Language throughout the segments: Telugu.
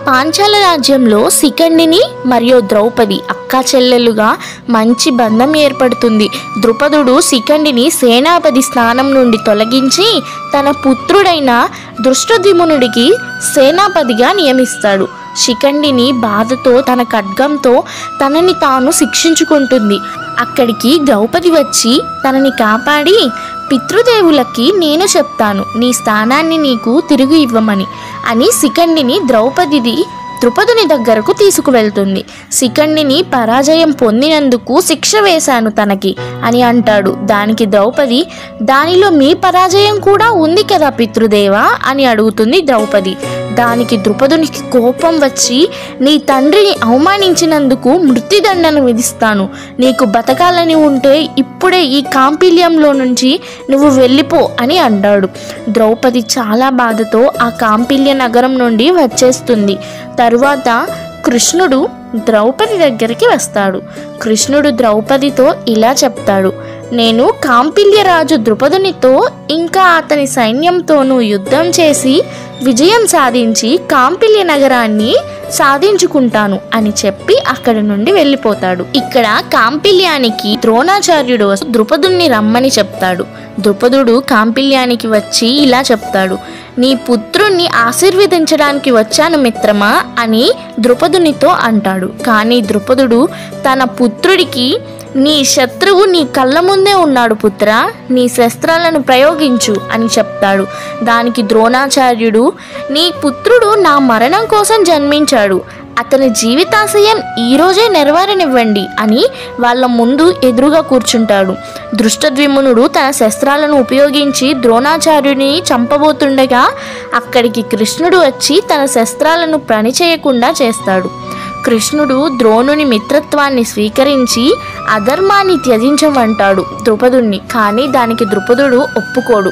పాంచాల రాజ్యంలో శిఖండిని మరియు ద్రౌపది అక్కా చెల్లెలుగా మంచి బంధం ఏర్పడుతుంది. ద్రుపదుడు శిఖండిని సేనాపతి స్థానం నుండి తొలగించి తన పుత్రుడైన దృష్టద్యుమ్నుడికి సేనాపతిగా నియమిస్తాడు. శిఖండిని బాధతో తన ఖడ్గంతో తనని తాను శిక్షించుకుంటుంది. అక్కడికి ద్రౌపది వచ్చి తనని కాపాడి, పితృదేవులకి నేను చెప్తాను నీ స్థానాన్ని నీకు తిరిగి ఇవ్వమని అని శిఖండిని ద్రుపదుని దగ్గరకు తీసుకువెళ్తుంది. శిఖండిని పరాజయం పొందినందుకు శిక్ష వేశాను తనకి అని అంటాడు. దానికి ద్రౌపది, దానిలో మీ పరాజయం కూడా ఉంది కదా పితృదేవా అని అడుగుతుంది ద్రౌపది. దానికి ద్రుపదునికి కోపం వచ్చి, నీ తండ్రిని అవమానించినందుకు మృత్యుదండను విధిస్తాను. నీకు బతకాలని ఉంటే ఇప్పుడే ఈ కాంపిల్యంలో నుంచి నువ్వు వెళ్ళిపో అని అంటాడు. ద్రౌపది చాలా బాధతో ఆ కాంపిల్య నగరం నుండి వచ్చేస్తుంది. తరువాత కృష్ణుడు ద్రౌపది దగ్గరికి వస్తాడు. కృష్ణుడు ద్రౌపదితో ఇలా చెప్తాడు, నేను కాంపిల్యరాజు ద్రుపదునితో ఇంకా అతని సైన్యంతోనూ యుద్ధం చేసి విజయం సాధించి కాంపిల్య నగరాన్ని సాధించుకుంటాను అని చెప్పి అక్కడి నుండి వెళ్ళిపోతాడు. ఇక్కడ కాంపిల్యానికి ద్రోణాచార్యుడు ద్రుపదుని రమ్మని చెప్తాడు. ద్రుపదుడు కాంపిల్యానికి వచ్చి ఇలా చెప్తాడు, నీ పుత్రుణ్ణి ఆశీర్వదించడానికి వచ్చాను మిత్రమా అని ద్రుపదునితో అంటాడు. కానీ ద్రుపదుడు తన పుత్రుడికి, నీ శత్రువు నీ కళ్ళ ముందే ఉన్నాడు పుత్రా, నీ శస్త్రాలను ప్రయోగించు అని చెప్తాడు. దానికి ద్రోణాచార్యుడు, నీ పుత్రుడు నా మరణం కోసం జన్మించాడు, అతని జీవితాశయం ఈరోజే నెరవేరనివ్వండి అని వాళ్ళ ముందు ఎదురుగా కూర్చుంటాడు. దృష్టద్యుమ్నుడు తన శస్త్రాలను ఉపయోగించి ద్రోణాచార్యుని చంపబోతుండగా అక్కడికి కృష్ణుడు వచ్చి తన శస్త్రాలను పనిచేయకుండా చేస్తాడు. కృష్ణుడు ద్రోణుని మిత్రత్వాన్ని స్వీకరించి అధర్మాన్ని త్యజించమంటాడు ద్రుపదుణ్ణి. కానీ దానికి ద్రుపదుడు ఒప్పుకోడు.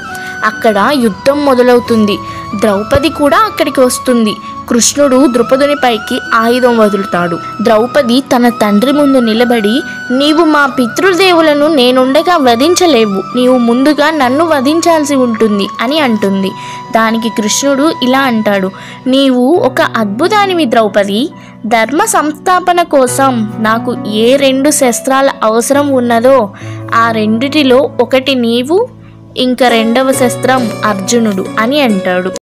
అక్కడ యుద్ధం మొదలవుతుంది. ద్రౌపది కూడా అక్కడికి వస్తుంది. కృష్ణుడు ద్రుపదుని పైకి ఆయుధం వదులుతాడు. ద్రౌపది తన తండ్రి ముందు నిలబడి, నీవు మా పితృదేవులను నేనుండగా వధించలేవు, నీవు ముందుగా నన్ను వధించాల్సి ఉంటుంది అని అంటుంది. దానికి కృష్ణుడు ఇలా అంటాడు, నీవు ఒక అద్భుతానివి ద్రౌపది. ధర్మ సంస్థాపన కోసం నాకు ఏ 2 శస్త్రాల అవసరం ఉన్నదో ఆ రెండిటిలో ఒకటి నీవు, ఇంకా 2వ శస్త్రం అర్జునుడు అని అంటాడు.